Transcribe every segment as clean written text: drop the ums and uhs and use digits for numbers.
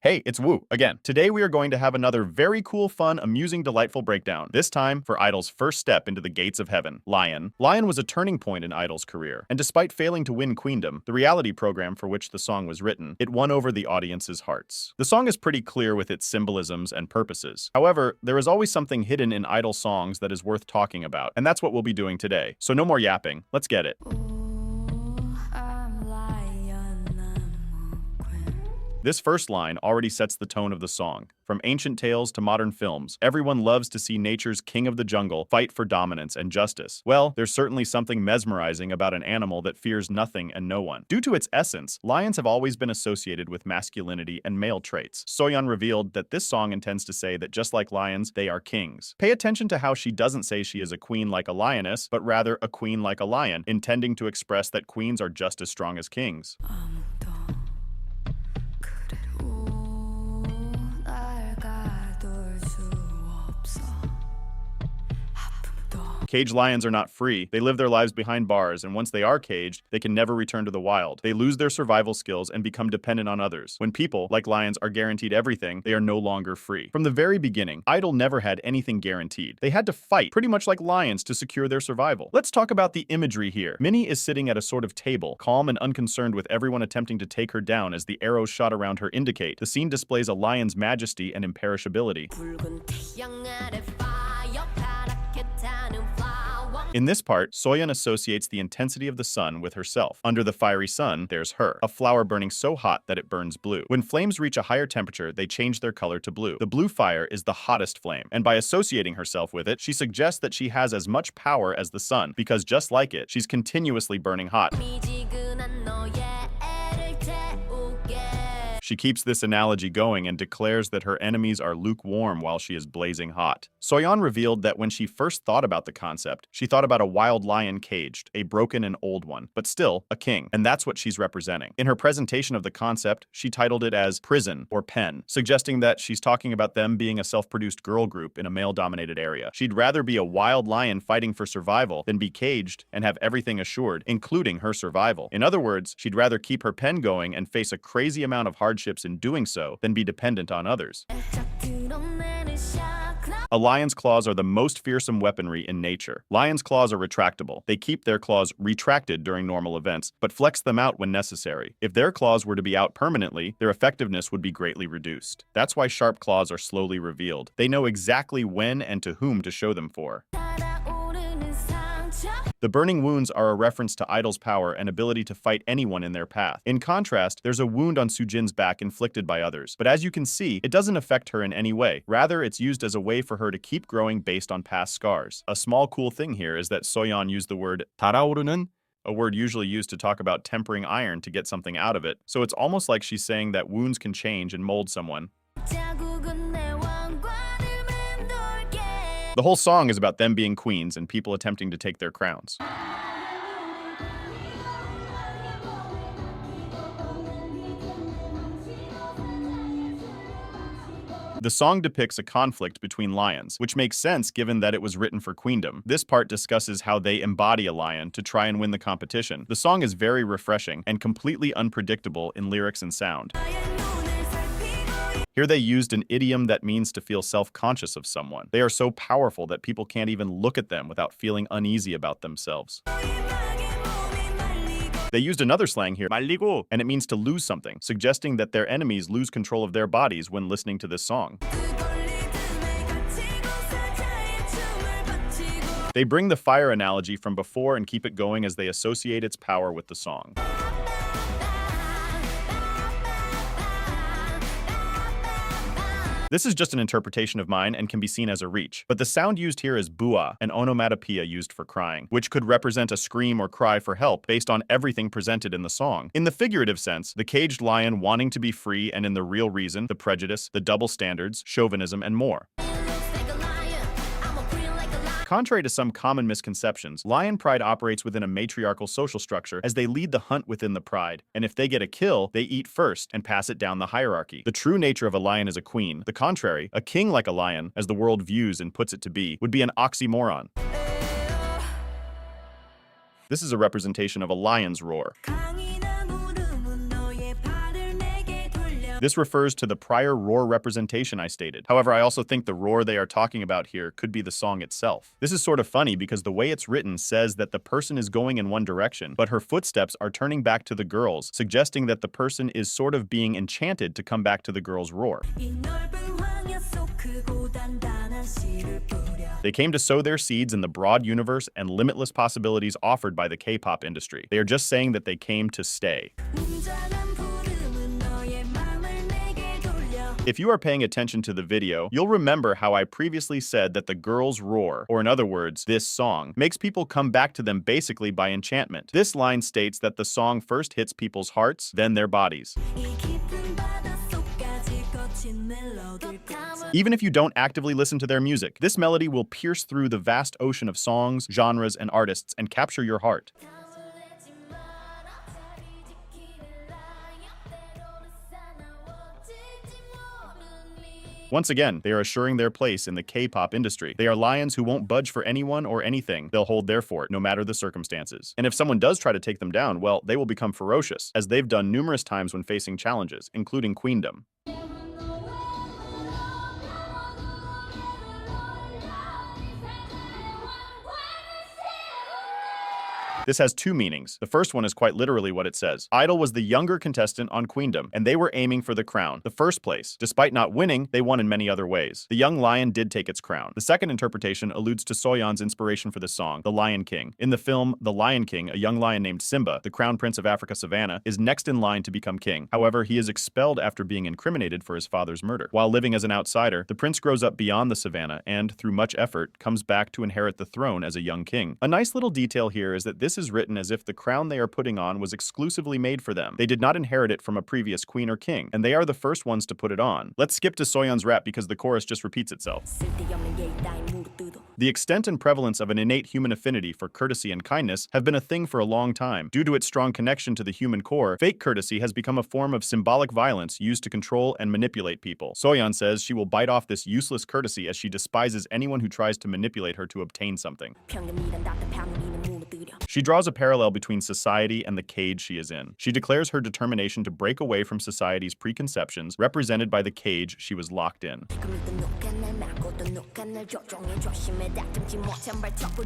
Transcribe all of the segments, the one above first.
Hey, it's Woo again. Today we are going to have another very cool, fun, amusing, delightful breakdown. This time for I-DLE's first step into the gates of heaven, Lion. Lion was a turning point in I-DLE's career, and despite failing to win Queendom, the reality program for which the song was written, it won over the audience's hearts. The song is pretty clear with its symbolisms and purposes. However, there is always something hidden in I-DLE songs that is worth talking about, and that's what we'll be doing today. So no more yapping, let's get it. This first line already sets the tone of the song. From ancient tales to modern films, everyone loves to see nature's king of the jungle fight for dominance and justice. Well, there's certainly something mesmerizing about an animal that fears nothing and no one. Due to its essence, lions have always been associated with masculinity and male traits. Soyeon revealed that this song intends to say that just like lions, they are kings. Pay attention to how she doesn't say she is a queen like a lioness, but rather a queen like a lion, intending to express that queens are just as strong as kings. Caged lions are not free. They live their lives behind bars, and once they are caged, they can never return to the wild. They lose their survival skills and become dependent on others. When people, like lions, are guaranteed everything, they are no longer free. From the very beginning, I-DLE never had anything guaranteed. They had to fight, pretty much like lions, to secure their survival. Let's talk about the imagery here. Minnie is sitting at a sort of table, calm and unconcerned with everyone attempting to take her down as the arrows shot around her indicate. The scene displays a lion's majesty and imperishability. In this part, Soyeon associates the intensity of the sun with herself. Under the fiery sun, there's her, a flower burning so hot that it burns blue. When flames reach a higher temperature, they change their color to blue. The blue fire is the hottest flame, and by associating herself with it, she suggests that she has as much power as the sun, because just like it, she's continuously burning hot. She keeps this analogy going and declares that her enemies are lukewarm while she is blazing hot. Soyeon revealed that when she first thought about the concept, she thought about a wild lion caged, a broken and old one, but still a king, and that's what she's representing. In her presentation of the concept, she titled it as Prison or Pen, suggesting that she's talking about them being a self-produced girl group in a male-dominated area. She'd rather be a wild lion fighting for survival than be caged and have everything assured, including her survival. In other words, she'd rather keep her pen going and face a crazy amount of hardships in doing so than be dependent on others. A lion's claws are the most fearsome weaponry in nature. Lion's claws are retractable. They keep their claws retracted during normal events, but flex them out when necessary. If their claws were to be out permanently, their effectiveness would be greatly reduced. That's why sharp claws are slowly revealed. They know exactly when and to whom to show them for. The burning wounds are a reference to I-DLE's power and ability to fight anyone in their path. In contrast, there's a wound on Soojin's back inflicted by others, but as you can see, it doesn't affect her in any way. Rather, it's used as a way for her to keep growing based on past scars. A small cool thing here is that Soyeon used the word 달아오르는, a word usually used to talk about tempering iron to get something out of it, so it's almost like she's saying that wounds can change and mold someone. The whole song is about them being queens and people attempting to take their crowns. The song depicts a conflict between lions, which makes sense given that it was written for Queendom. This part discusses how they embody a lion to try and win the competition. The song is very refreshing and completely unpredictable in lyrics and sound. Here they used an idiom that means to feel self-conscious of someone. They are so powerful that people can't even look at them without feeling uneasy about themselves. They used another slang here, 말리고, and it means to lose something, suggesting that their enemies lose control of their bodies when listening to this song. They bring the fire analogy from before and keep it going as they associate its power with the song. This is just an interpretation of mine and can be seen as a reach, but the sound used here is bua, an onomatopoeia used for crying, which could represent a scream or cry for help based on everything presented in the song. In the figurative sense, the caged lion wanting to be free, and in the real reason, the prejudice, the double standards, chauvinism, and more. Contrary to some common misconceptions, lion pride operates within a matriarchal social structure as they lead the hunt within the pride, and if they get a kill, they eat first and pass it down the hierarchy. The true nature of a lion is a queen. The contrary, a king like a lion, as the world views and puts it to be, would be an oxymoron. This is a representation of a lion's roar. This refers to the prior roar representation I stated. However, I also think the roar they are talking about here could be the song itself. This is sort of funny because the way it's written says that the person is going in one direction, but her footsteps are turning back to the girls, suggesting that the person is sort of being enchanted to come back to the girls' roar. They came to sow their seeds in the broad universe and limitless possibilities offered by the K-pop industry. They are just saying that they came to stay. If you are paying attention to the video, you'll remember how I previously said that the girls' roar, or in other words, this song, makes people come back to them basically by enchantment. This line states that the song first hits people's hearts, then their bodies. Even if you don't actively listen to their music, this melody will pierce through the vast ocean of songs, genres, and artists and capture your heart. Once again, they are assuring their place in the K-pop industry. They are lions who won't budge for anyone or anything. They'll hold their fort, no matter the circumstances. And if someone does try to take them down, well, they will become ferocious, as they've done numerous times when facing challenges, including Queendom. This has two meanings. The first one is quite literally what it says. I-DLE was the younger contestant on Queendom, and they were aiming for the crown, the first place. Despite not winning, they won in many other ways. The young lion did take its crown. The second interpretation alludes to Soyeon's inspiration for the song, The Lion King. In the film The Lion King, a young lion named Simba, the crown prince of Africa Savannah, is next in line to become king. However, he is expelled after being incriminated for his father's murder. While living as an outsider, the prince grows up beyond the savannah and, through much effort, comes back to inherit the throne as a young king. A nice little detail here is that this is written as if the crown they are putting on was exclusively made for them. They did not inherit it from a previous queen or king, and they are the first ones to put it on. Let's skip to Soyeon's rap because the chorus just repeats itself. The extent and prevalence of an innate human affinity for courtesy and kindness have been a thing for a long time. Due to its strong connection to the human core, fake courtesy has become a form of symbolic violence used to control and manipulate people. Soyeon says she will bite off this useless courtesy as she despises anyone who tries to manipulate her to obtain something. She draws a parallel between society and the cage she is in. She declares her determination to break away from society's preconceptions, represented by the cage she was locked in.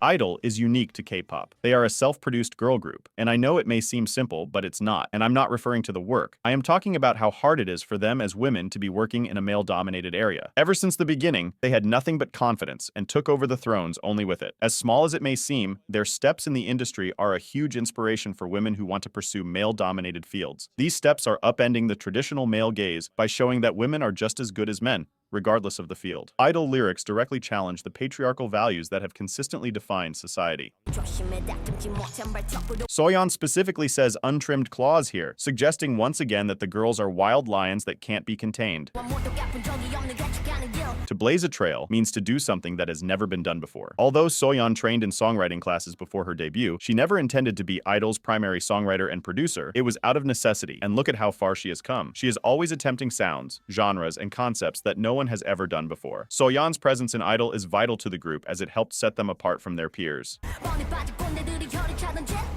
I-DLE is unique to K-pop. They are a self-produced girl group, and I know it may seem simple, but it's not, and I'm not referring to the work. I am talking about how hard it is for them as women to be working in a male-dominated area. Ever since the beginning, they had nothing but confidence and took over the thrones only with it. As small as it may seem, their steps in the industry are a huge inspiration for women who want to pursue male-dominated fields. These steps are upending the traditional male gaze by showing that women are just as good as men, regardless of the field. I-DLE lyrics directly challenge the patriarchal values that have consistently defined society. Soyeon specifically says untrimmed claws here, suggesting once again that the girls are wild lions that can't be contained. To blaze a trail means to do something that has never been done before. Although Soyeon trained in songwriting classes before her debut, she never intended to be I-DLE's primary songwriter and producer. It was out of necessity, and look at how far she has come. She is always attempting sounds, genres, and concepts that no one has ever done before. Soyeon's presence in I-DLE is vital to the group as it helped set them apart from their peers.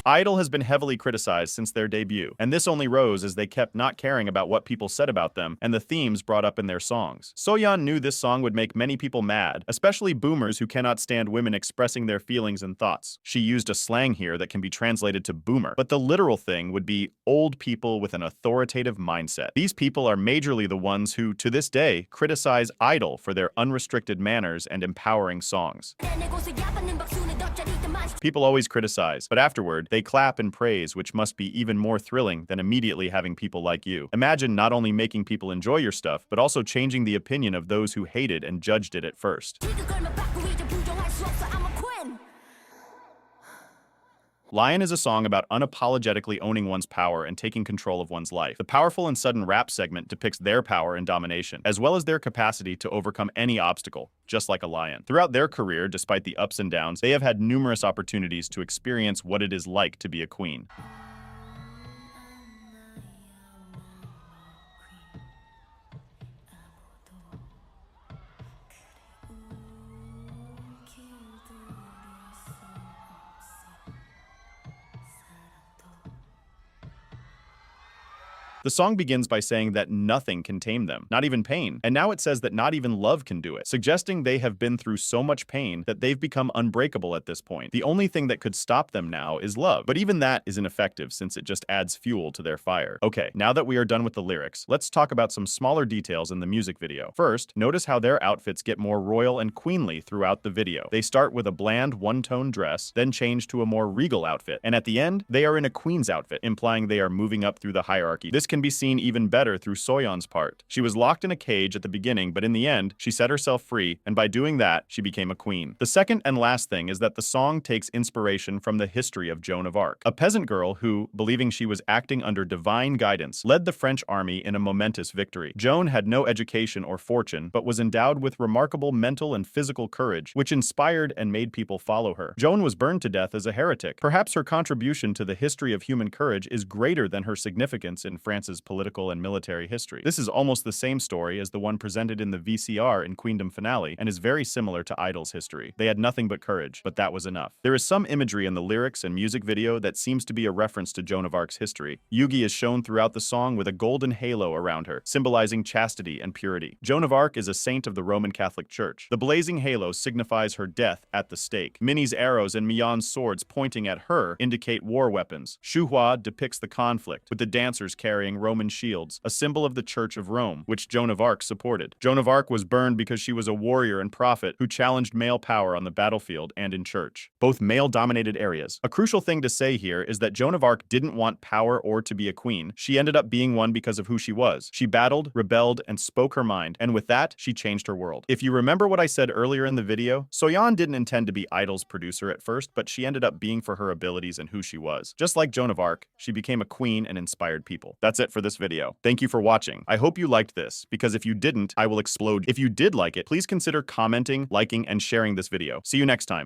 I-DLE has been heavily criticized since their debut, and this only rose as they kept not caring about what people said about them and the themes brought up in their songs. Soyeon knew this song would make many people mad, especially boomers who cannot stand women expressing their feelings and thoughts. She used a slang here that can be translated to boomer, but the literal thing would be old people with an authoritative mindset. These people are majorly the ones who, to this day, criticize I-DLE for their unrestricted manners and empowering songs. People always criticize, but afterward, they clap and praise, which must be even more thrilling than immediately having people like you. Imagine not only making people enjoy your stuff, but also changing the opinion of those who hated and judged it at first. Lion is a song about unapologetically owning one's power and taking control of one's life. The powerful and sudden rap segment depicts their power and domination, as well as their capacity to overcome any obstacle, just like a lion. Throughout their career, despite the ups and downs, they have had numerous opportunities to experience what it is like to be a queen. The The song begins by saying that nothing can tame them, not even pain. And now it says that not even love can do it, suggesting they have been through so much pain that they've become unbreakable at this point. The only thing that could stop them now is love. But even that is ineffective since it just adds fuel to their fire. Okay, now that we are done with the lyrics, let's talk about some smaller details in the music video. First, notice how their outfits get more royal and queenly throughout the video. They start with a bland one-tone dress, then change to a more regal outfit, and at the end, they are in a queen's outfit, implying they are moving up through the hierarchy. This can be seen even better through Soyeon's part. She was locked in a cage at the beginning, but in the end, she set herself free, and by doing that, she became a queen. The second and last thing is that the song takes inspiration from the history of Joan of Arc, a peasant girl who, believing she was acting under divine guidance, led the French army in a momentous victory. Joan had no education or fortune, but was endowed with remarkable mental and physical courage, which inspired and made people follow her. Joan was burned to death as a heretic. Perhaps her contribution to the history of human courage is greater than her significance in France's political and military history. This is almost the same story as the one presented in the VCR in Queendom finale, and is very similar to I-DLE's history. They had nothing but courage, but that was enough. There is some imagery in the lyrics and music video that seems to be a reference to Joan of Arc's history. Yuqi is shown throughout the song with a golden halo around her, symbolizing chastity and purity. Joan of Arc is a saint of the Roman Catholic Church. The blazing halo signifies her death at the stake. Minnie's arrows and Myeon's swords pointing at her indicate war weapons. Shuhua depicts the conflict, with the dancers carrying Roman shields, a symbol of the Church of Rome, which Joan of Arc supported. Joan of Arc was burned because she was a warrior and prophet who challenged male power on the battlefield and in church, both male-dominated areas. A crucial thing to say here is that Joan of Arc didn't want power or to be a queen. She ended up being one because of who she was. She battled, rebelled, and spoke her mind, and with that, she changed her world. If you remember what I said earlier in the video, Soyeon didn't intend to be I-DLE's producer at first, but she ended up being for her abilities and who she was. Just like Joan of Arc, she became a queen and inspired people. That's it for this video. Thank you for watching. I hope you liked this, because if you didn't, I will explode. If you did like it, please consider commenting, liking, and sharing this video. See you next time.